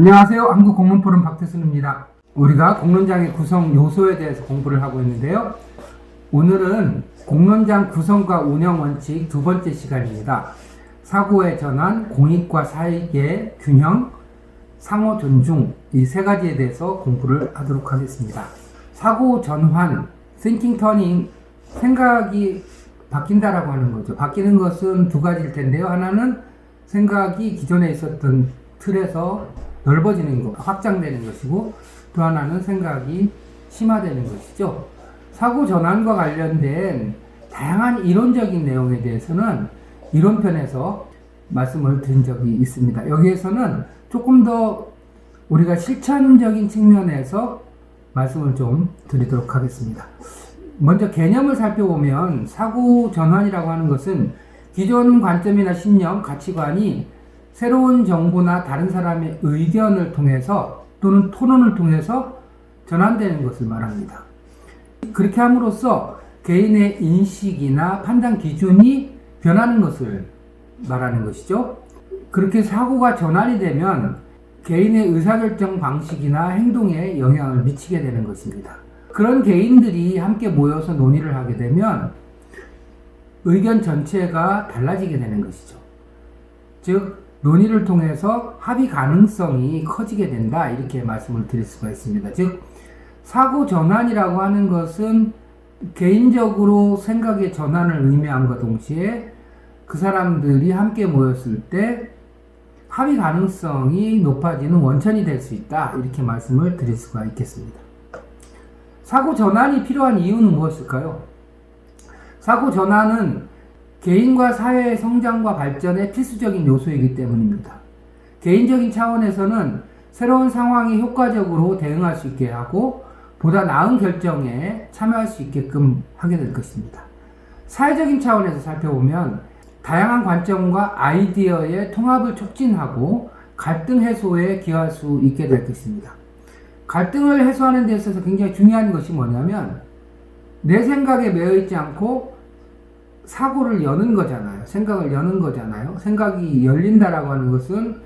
안녕하세요. 한국공론포럼 박태순입니다. 우리가 공론장의 구성 요소에 대해서 공부를 하고 있는데요. 오늘은 공론장 구성과 운영 원칙 두 번째 시간입니다. 사고의 전환, 공익과 사익의 균형, 상호 존중, 이 세 가지에 대해서 공부를 하도록 하겠습니다. 사고 전환, thinking turning, 생각이 바뀐다라고 하는 거죠. 바뀌는 것은 두 가지일 텐데요. 하나는 생각이 기존에 있었던 틀에서 넓어지는 것, 확장되는 것이고, 또 하나는 생각이 심화되는 것이죠. 사고 전환과 관련된 다양한 이론적인 내용에 대해서는 이론편에서 말씀을 드린 적이 있습니다. 여기에서는 조금 더 우리가 실천적인 측면에서 말씀을 좀 드리도록 하겠습니다. 먼저 개념을 살펴보면 사고 전환이라고 하는 것은 기존 관점이나 신념, 가치관이 새로운 정보나 다른 사람의 의견을 통해서 또는 토론을 통해서 전환되는 것을 말합니다. 그렇게 함으로써 개인의 인식이나 판단 기준이 변하는 것을 말하는 것이죠. 그렇게 사고가 전환이 되면 개인의 의사결정 방식이나 행동에 영향을 미치게 되는 것입니다. 그런 개인들이 함께 모여서 논의를 하게 되면 의견 전체가 달라지게 되는 것이죠. 즉, 논의를 통해서 합의 가능성이 커지게 된다, 이렇게 말씀을 드릴 수가 있습니다. 즉, 사고 전환이라고 하는 것은 개인적으로 생각의 전환을 의미함과 동시에 그 사람들이 함께 모였을 때 합의 가능성이 높아지는 원천이 될 수 있다, 이렇게 말씀을 드릴 수가 있겠습니다. 사고 전환이 필요한 이유는 무엇일까요? 사고 전환은 개인과 사회의 성장과 발전의 필수적인 요소이기 때문입니다. 개인적인 차원에서는 새로운 상황에 효과적으로 대응할 수 있게 하고 보다 나은 결정에 참여할 수 있게끔 하게 될 것입니다. 사회적인 차원에서 살펴보면 다양한 관점과 아이디어의 통합을 촉진하고 갈등 해소에 기여할 수 있게 될 것입니다. 갈등을 해소하는 데 있어서 굉장히 중요한 것이 뭐냐면 내 생각에 매여있지 않고 사고를 여는 거잖아요. 생각을 여는 거잖아요. 생각이 열린다라고 하는 것은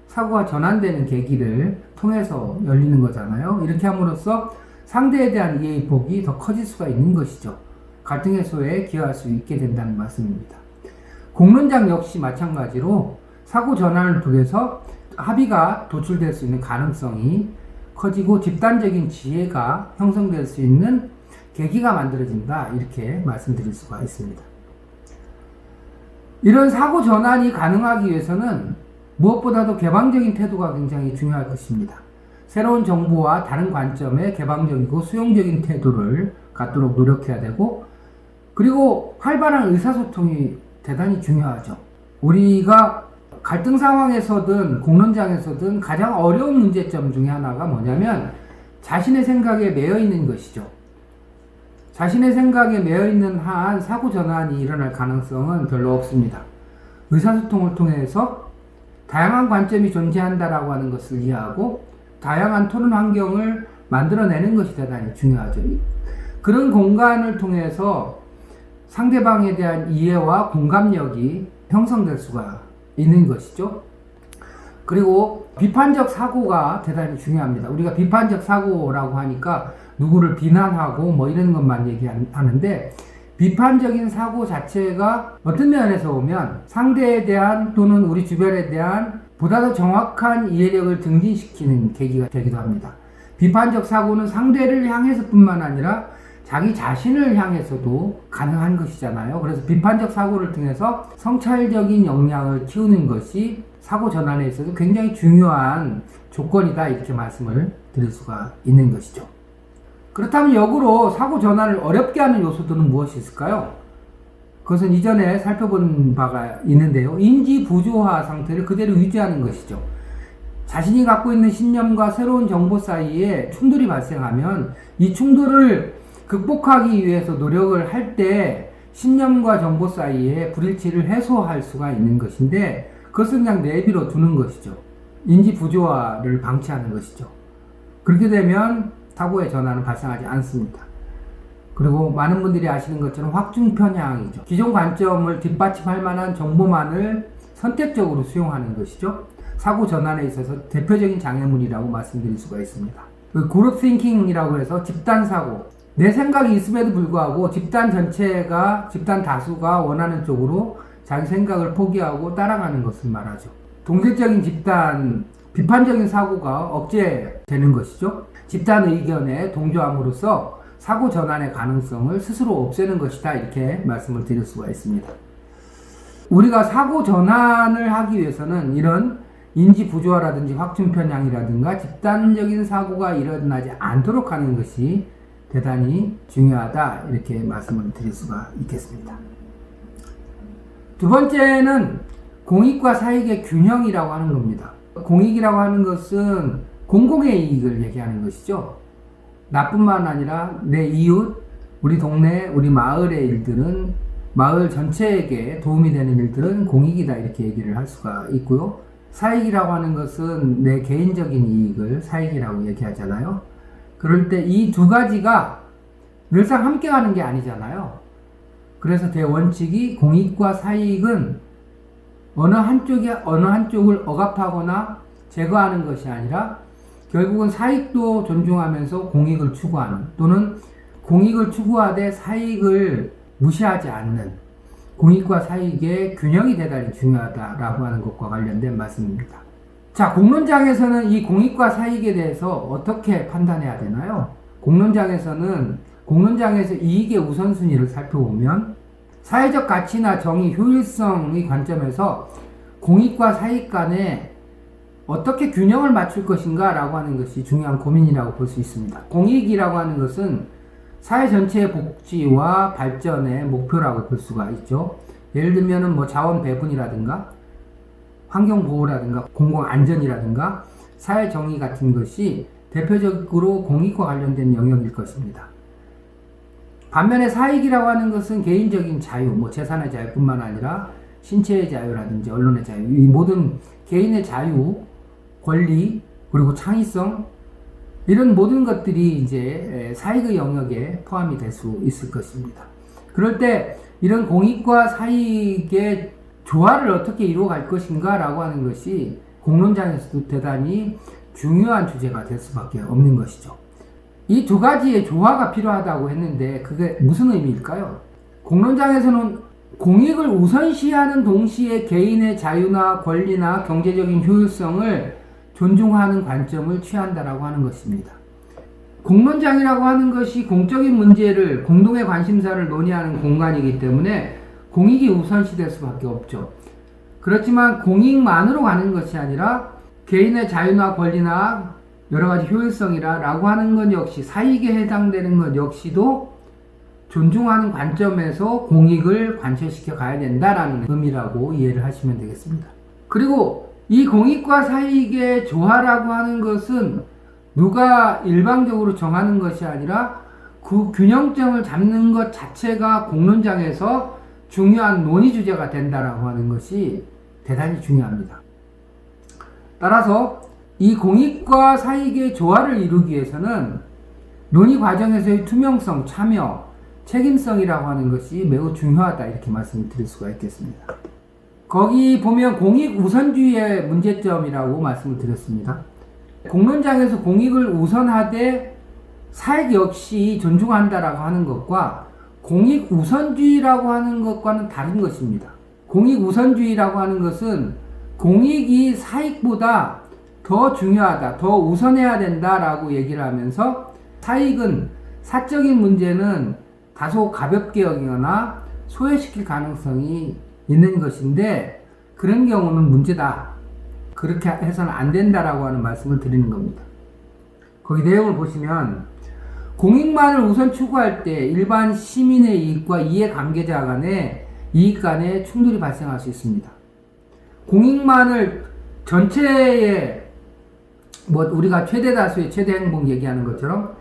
사고가 전환되는 계기를 통해서 열리는 거잖아요. 이렇게 함으로써 상대에 대한 이해의 폭이 더 커질 수가 있는 것이죠. 갈등 해소에 기여할 수 있게 된다는 말씀입니다. 공론장 역시 마찬가지로 사고 전환을 통해서 합의가 도출될 수 있는 가능성이 커지고 집단적인 지혜가 형성될 수 있는 계기가 만들어진다, 이렇게 말씀드릴 수가 있습니다. 이런 사고 전환이 가능하기 위해서는 무엇보다도 개방적인 태도가 굉장히 중요할 것입니다. 새로운 정보와 다른 관점에 개방적이고 수용적인 태도를 갖도록 노력해야 되고, 그리고 활발한 의사소통이 대단히 중요하죠. 우리가 갈등 상황에서든 공론장에서든 가장 어려운 문제점 중에 하나가 뭐냐면 자신의 생각에 매여 있는 것이죠. 자신의 생각에 매여있는 한 사고 전환이 일어날 가능성은 별로 없습니다. 의사소통을 통해서 다양한 관점이 존재한다라고 하는 것을 이해하고 다양한 토론 환경을 만들어내는 것이 대단히 중요하죠. 그런 공간을 통해서 상대방에 대한 이해와 공감력이 형성될 수가 있는 것이죠. 그리고 비판적 사고가 대단히 중요합니다. 우리가 비판적 사고라고 하니까 누구를 비난하고 뭐 이런 것만 얘기하는데, 비판적인 사고 자체가 어떤 면에서 보면 상대에 대한 또는 우리 주변에 대한 보다 더 정확한 이해력을 증진시키는 계기가 되기도 합니다. 비판적 사고는 상대를 향해서 뿐만 아니라 자기 자신을 향해서도 가능한 것이잖아요. 그래서 비판적 사고를 통해서 성찰적인 역량을 키우는 것이 사고 전환에 있어서 굉장히 중요한 조건이다, 이렇게 말씀을 드릴 수가 있는 것이죠. 그렇다면 역으로 사고 전환을 어렵게 하는 요소들은 무엇이 있을까요? 그것은 이전에 살펴본 바가 있는데요. 인지 부조화 상태를 그대로 유지하는 것이죠. 자신이 갖고 있는 신념과 새로운 정보 사이에 충돌이 발생하면 이 충돌을 극복하기 위해서 노력을 할 때 신념과 정보 사이에 불일치를 해소할 수가 있는 것인데, 그것을 그냥 내비로 두는 것이죠. 인지 부조화를 방치하는 것이죠. 그렇게 되면 사고의 전환은 발생하지 않습니다. 그리고 많은 분들이 아시는 것처럼 확증 편향이죠. 기존 관점을 뒷받침할 만한 정보만을 선택적으로 수용하는 것이죠. 사고 전환에 있어서 대표적인 장애물이라고 말씀드릴 수가 있습니다. 그룹 싱킹이라고 해서 집단 사고, 내 생각이 있음에도 불구하고 집단 전체가, 집단 다수가 원하는 쪽으로 자기 생각을 포기하고 따라가는 것을 말하죠. 동질적인 집단, 비판적인 사고가 억제되는 것이죠. 집단 의견에 동조함으로써 사고 전환의 가능성을 스스로 없애는 것이다, 이렇게 말씀을 드릴 수가 있습니다. 우리가 사고 전환을 하기 위해서는 이런 인지 부조화라든지 확증 편향이라든가 집단적인 사고가 일어나지 않도록 하는 것이 대단히 중요하다, 이렇게 말씀을 드릴 수가 있겠습니다. 두 번째는 공익과 사익의 균형이라고 하는 겁니다. 공익이라고 하는 것은 공공의 이익을 얘기하는 것이죠. 나뿐만 아니라 내 이웃, 우리 동네, 우리 마을의 일들은, 마을 전체에게 도움이 되는 일들은 공익이다, 이렇게 얘기를 할 수가 있고요. 사익이라고 하는 것은 내 개인적인 이익을 사익이라고 얘기하잖아요. 그럴 때 이 두 가지가 늘상 함께 가는 게 아니잖아요. 그래서 대원칙이 공익과 사익은 어느 한쪽을 억압하거나 제거하는 것이 아니라 결국은 사익도 존중하면서 공익을 추구하는, 또는 공익을 추구하되 사익을 무시하지 않는 공익과 사익의 균형이 대단히 중요하다라고 하는 것과 관련된 말씀입니다. 자, 공론장에서는 이 공익과 사익에 대해서 어떻게 판단해야 되나요? 공론장에서 이익의 우선순위를 살펴보면 사회적 가치나 정의, 효율성의 관점에서 공익과 사익 간에 어떻게 균형을 맞출 것인가 라고 하는 것이 중요한 고민이라고 볼 수 있습니다. 공익이라고 하는 것은 사회 전체의 복지와 발전의 목표라고 볼 수가 있죠. 예를 들면 자원 배분이라든가 환경 보호라든가 공공 안전이라든가 사회 정의 같은 것이 대표적으로 공익과 관련된 영역일 것입니다. 반면에 사익이라고 하는 것은 개인적인 자유, 재산의 자유뿐만 아니라 신체의 자유라든지 언론의 자유, 이 모든 개인의 자유, 권리, 그리고 창의성, 이런 모든 것들이 이제 사익의 영역에 포함이 될 수 있을 것입니다. 그럴 때 이런 공익과 사익의 조화를 어떻게 이루어갈 것인가 라고 하는 것이 공론장에서도 대단히 중요한 주제가 될 수밖에 없는 것이죠. 이 두 가지의 조화가 필요하다고 했는데 그게 무슨 의미일까요? 공론장에서는 공익을 우선시하는 동시에 개인의 자유나 권리나 경제적인 효율성을 존중하는 관점을 취한다라고 하는 것입니다. 공론장이라고 하는 것이 공적인 문제를, 공동의 관심사를 논의하는 공간이기 때문에 공익이 우선시될 수밖에 없죠. 그렇지만 공익만으로 가는 것이 아니라 개인의 자유나 권리나 여러가지 효율성이라고 하는 것 역시, 사익에 해당되는 것 역시도 존중하는 관점에서 공익을 관철시켜 가야 된다라는 의미라고 이해를 하시면 되겠습니다. 그리고 이 공익과 사익의 조화라고 하는 것은 누가 일방적으로 정하는 것이 아니라 그 균형점을 잡는 것 자체가 공론장에서 중요한 논의 주제가 된다라고 하는 것이 대단히 중요합니다. 따라서 이 공익과 사익의 조화를 이루기 위해서는 논의 과정에서의 투명성, 참여, 책임성이라고 하는 것이 매우 중요하다, 이렇게 말씀을 드릴 수가 있겠습니다. 거기 보면 공익 우선주의의 문제점이라고 말씀을 드렸습니다. 공론장에서 공익을 우선하되 사익 역시 존중한다라고 하는 것과 공익 우선주의라고 하는 것과는 다른 것입니다. 공익 우선주의라고 하는 것은 공익이 사익보다 더 중요하다, 더 우선해야 된다라고 얘기를 하면서 사익은, 사적인 문제는 다소 가볍게 여기거나 소외시킬 가능성이 있는 것인데 그런 경우는 문제다, 그렇게 해서는 안 된다라고 하는 말씀을 드리는 겁니다. 거기 내용을 보시면 공익만을 우선 추구할 때 일반 시민의 이익과 이해관계자 간의 이익 간의 충돌이 발생할 수 있습니다. 공익만을 전체의 우리가 최대 다수의 최대 행복 얘기하는 것처럼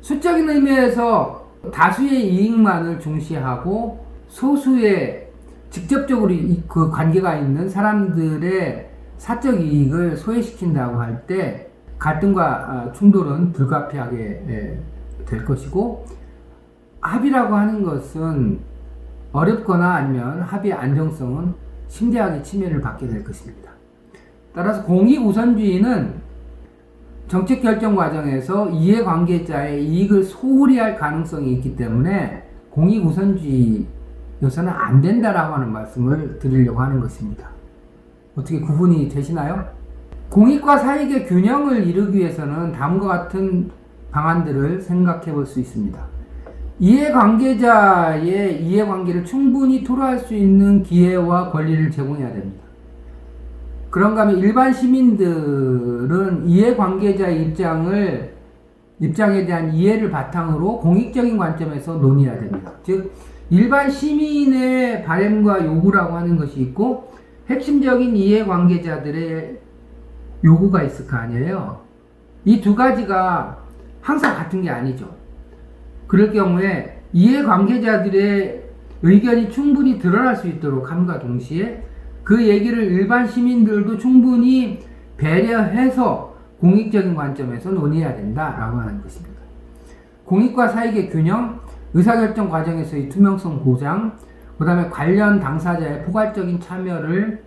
수적인 의미에서 다수의 이익만을 중시하고 소수의 직접적으로 그 관계가 있는 사람들의 사적 이익을 소외시킨다고 할 때 갈등과 충돌은 불가피하게 될 것이고, 합의라고 하는 것은 어렵거나 아니면 합의의 안정성은 심대하게 침해를 받게 될 것입니다. 따라서 공익우선주의는 정책 결정 과정에서 이해관계자의 이익을 소홀히 할 가능성이 있기 때문에 공익우선주의여서는 안 된다라고 하는 말씀을 드리려고 하는 것입니다. 어떻게 구분이 되시나요? 공익과 사익의 균형을 이루기 위해서는 다음과 같은 방안들을 생각해 볼 수 있습니다. 이해관계자의 이해관계를 충분히 토로할 수 있는 기회와 권리를 제공해야 됩니다. 그런가 하면 일반 시민들은 이해관계자의 입장에 대한 이해를 바탕으로 공익적인 관점에서 논의해야 됩니다. 즉, 일반 시민의 바람과 요구라고 하는 것이 있고 핵심적인 이해관계자들의 요구가 있을 거 아니에요. 이 두 가지가 항상 같은 게 아니죠. 그럴 경우에 이해관계자들의 의견이 충분히 드러날 수 있도록 함과 동시에 그 얘기를 일반 시민들도 충분히 배려해서 공익적인 관점에서 논의해야 된다라고 하는 것입니다. 공익과 사익의 균형, 의사결정 과정에서의 투명성 보장, 그 다음에 관련 당사자의 포괄적인 참여를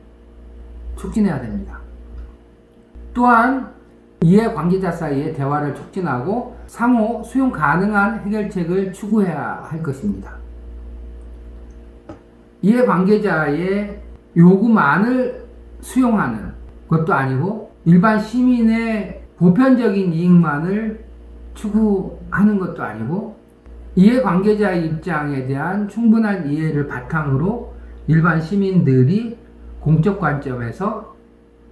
촉진해야 됩니다. 또한 이해관계자 사이의 대화를 촉진하고 상호 수용 가능한 해결책을 추구해야 할 것입니다. 이해관계자의 요구만을 수용하는 것도 아니고 일반 시민의 보편적인 이익만을 추구하는 것도 아니고 이해관계자의 입장에 대한 충분한 이해를 바탕으로 일반 시민들이 공적 관점에서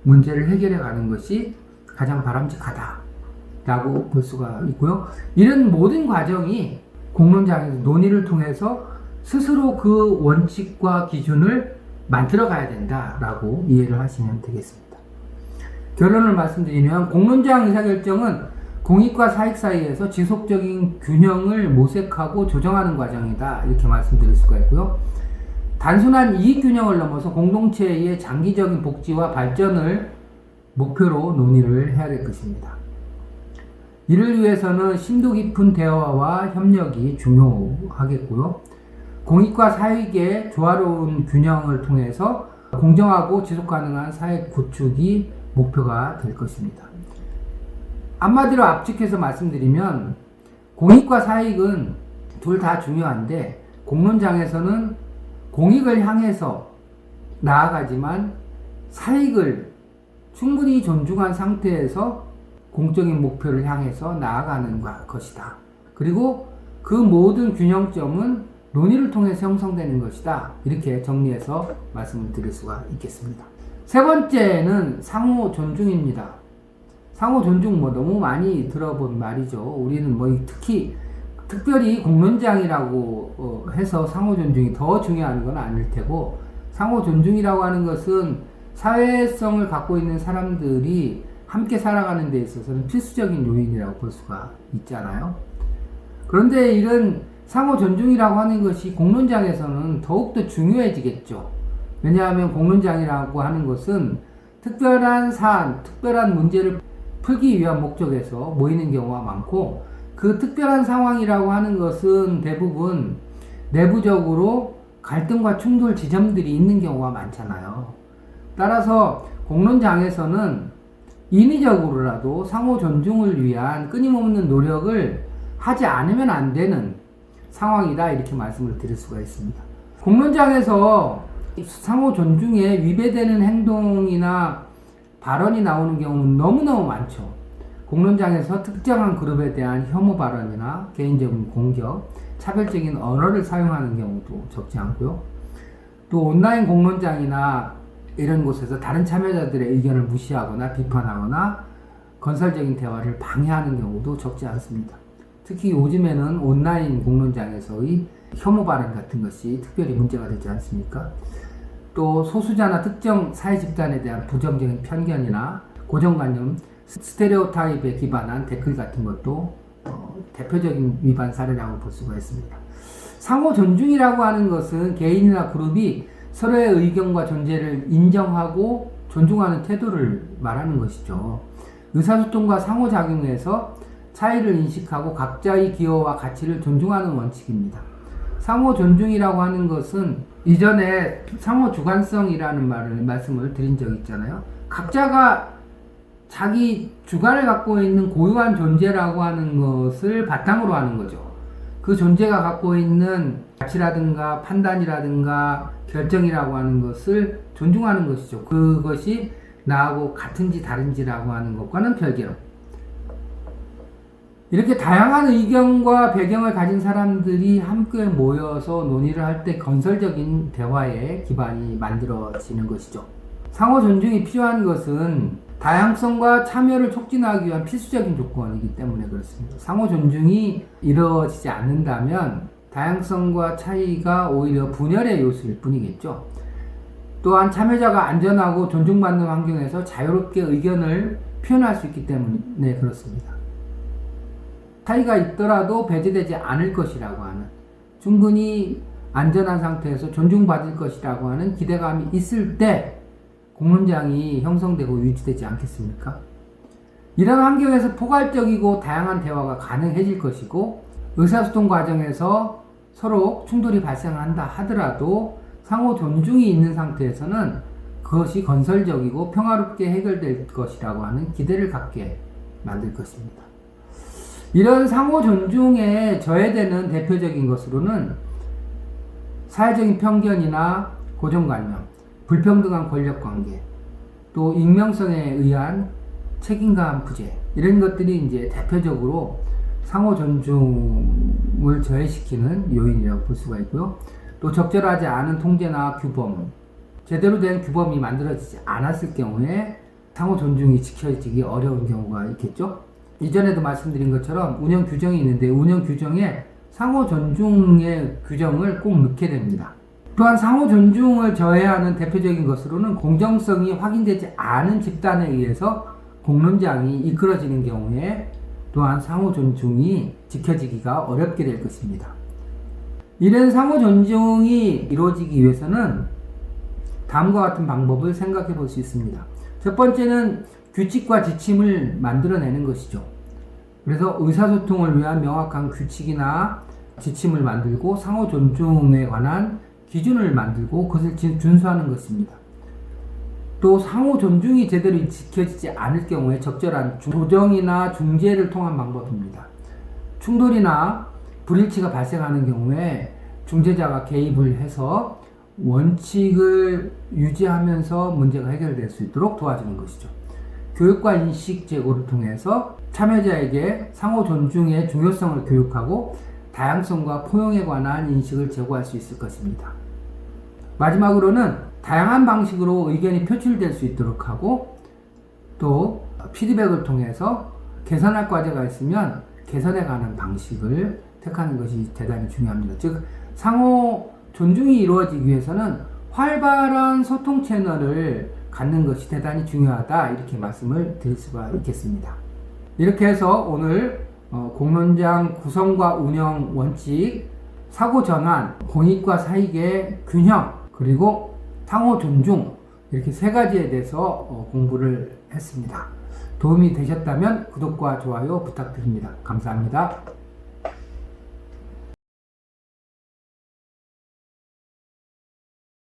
문제를 해결해 가는 것이 가장 바람직하다라고 볼 수가 있고요. 이런 모든 과정이 공론장에서 논의를 통해서 스스로 그 원칙과 기준을 만들어 가야 된다라고 이해를 하시면 되겠습니다. 결론을 말씀드리면 공론장 의사결정은 공익과 사익 사이에서 지속적인 균형을 모색하고 조정하는 과정이다, 이렇게 말씀드릴 수가 있고요. 단순한 이익 균형을 넘어서 공동체의 장기적인 복지와 발전을 목표로 논의를 해야 될 것입니다. 이를 위해서는 심도 깊은 대화와 협력이 중요하겠고요. 공익과 사익의 조화로운 균형을 통해서 공정하고 지속가능한 사회 구축이 목표가 될 것입니다. 한마디로 압축해서 말씀드리면 공익과 사익은 둘 다 중요한데 공론장에서는 공익을 향해서 나아가지만 사익을 충분히 존중한 상태에서 공적인 목표를 향해서 나아가는 것이다. 그리고 그 모든 균형점은 논의를 통해서 형성되는 것이다. 이렇게 정리해서 말씀을 드릴 수가 있겠습니다. 세 번째는 상호 존중입니다. 상호 존중 너무 많이 들어본 말이죠. 우리는 특별히 공론장이라고 해서 상호 존중이 더 중요한 건 아닐 테고, 상호 존중이라고 하는 것은 사회성을 갖고 있는 사람들이 함께 살아가는 데 있어서는 필수적인 요인이라고 볼 수가 있잖아요. 그런데 이런 상호 존중이라고 하는 것이 공론장에서는 더욱더 중요해지겠죠. 왜냐하면 공론장이라고 하는 것은 특별한 사안, 특별한 문제를 풀기 위한 목적에서 모이는 경우가 많고, 그 특별한 상황이라고 하는 것은 대부분 내부적으로 갈등과 충돌 지점들이 있는 경우가 많잖아요. 따라서 공론장에서는 인위적으로라도 상호 존중을 위한 끊임없는 노력을 하지 않으면 안 되는 상황이다, 이렇게 말씀을 드릴 수가 있습니다. 공론장에서 상호 존중에 위배되는 행동이나 발언이 나오는 경우는 너무너무 많죠. 공론장에서 특정한 그룹에 대한 혐오 발언이나 개인적인 공격, 차별적인 언어를 사용하는 경우도 적지 않고요. 또 온라인 공론장이나 이런 곳에서 다른 참여자들의 의견을 무시하거나 비판하거나 건설적인 대화를 방해하는 경우도 적지 않습니다. 특히 요즘에는 온라인 공론장에서의 혐오 발언 같은 것이 특별히 문제가 되지 않습니까? 또 소수자나 특정 사회 집단에 대한 부정적인 편견이나 고정관념, 스테레오타입에 기반한 댓글 같은 것도 대표적인 위반 사례라고 볼 수가 있습니다. 상호 존중이라고 하는 것은 개인이나 그룹이 서로의 의견과 존재를 인정하고 존중하는 태도를 말하는 것이죠. 의사소통과 상호작용에서 차이를 인식하고 각자의 기여와 가치를 존중하는 원칙입니다. 상호 존중이라고 하는 것은 이전에 상호 주관성이라는 말씀을 드린 적이 있잖아요. 각자가 자기 주관을 갖고 있는 고유한 존재라고 하는 것을 바탕으로 하는 거죠. 그 존재가 갖고 있는 가치라든가 판단이라든가 결정이라고 하는 것을 존중하는 것이죠. 그것이 나하고 같은지 다른지라고 하는 것과는 별개로. 이렇게 다양한 의견과 배경을 가진 사람들이 함께 모여서 논의를 할 때 건설적인 대화의 기반이 만들어지는 것이죠. 상호 존중이 필요한 것은 다양성과 참여를 촉진하기 위한 필수적인 조건이기 때문에 그렇습니다. 상호 존중이 이루어지지 않는다면 다양성과 차이가 오히려 분열의 요소일 뿐이겠죠. 또한 참여자가 안전하고 존중받는 환경에서 자유롭게 의견을 표현할 수 있기 때문에 그렇습니다. 차이가 있더라도 배제되지 않을 것이라고 하는, 충분히 안전한 상태에서 존중받을 것이라고 하는 기대감이 있을 때 공론장이 형성되고 유지되지 않겠습니까? 이런 환경에서 포괄적이고 다양한 대화가 가능해질 것이고, 의사소통 과정에서 서로 충돌이 발생한다 하더라도 상호 존중이 있는 상태에서는 그것이 건설적이고 평화롭게 해결될 것이라고 하는 기대를 갖게 만들 것입니다. 이런 상호 존중에 저해되는 대표적인 것으로는 사회적인 편견이나 고정관념, 불평등한 권력관계, 또 익명성에 의한 책임감 부재, 이런 것들이 이제 대표적으로 상호 존중을 저해시키는 요인이라고 볼 수가 있고요. 또 적절하지 않은 통제나 규범, 제대로 된 규범이 만들어지지 않았을 경우에 상호 존중이 지켜지기 어려운 경우가 있겠죠. 이전에도 말씀드린 것처럼 운영 규정이 있는데 운영 규정에 상호 존중의 규정을 꼭 넣게 됩니다. 또한 상호 존중을 저해하는 대표적인 것으로는 공정성이 확인되지 않은 집단에 의해서 공론장이 이끌어지는 경우에 또한 상호 존중이 지켜지기가 어렵게 될 것입니다. 이런 상호 존중이 이루어지기 위해서는 다음과 같은 방법을 생각해 볼 수 있습니다. 첫 번째는 규칙과 지침을 만들어내는 것이죠. 그래서 의사소통을 위한 명확한 규칙이나 지침을 만들고 상호 존중에 관한 기준을 만들고 그것을 준수하는 것입니다. 또 상호 존중이 제대로 지켜지지 않을 경우에 적절한 조정이나 중재를 통한 방법입니다. 충돌이나 불일치가 발생하는 경우에 중재자가 개입을 해서 원칙을 유지하면서 문제가 해결될 수 있도록 도와주는 것이죠. 교육과 인식 제고를 통해서 참여자에게 상호 존중의 중요성을 교육하고 다양성과 포용에 관한 인식을 제고할 수 있을 것입니다. 마지막으로는 다양한 방식으로 의견이 표출될 수 있도록 하고, 또 피드백을 통해서 개선할 과제가 있으면 개선해 가는 방식을 택하는 것이 대단히 중요합니다. 즉, 상호 존중이 이루어지기 위해서는 활발한 소통 채널을 갖는 것이 대단히 중요하다, 이렇게 말씀을 드릴 수가 있겠습니다. 이렇게 해서 오늘 공론장 구성과 운영 원칙, 사고 전환, 공익과 사익의 균형, 그리고 상호 존중, 이렇게 세 가지에 대해서 공부를 했습니다. 도움이 되셨다면 구독과 좋아요 부탁드립니다. 감사합니다.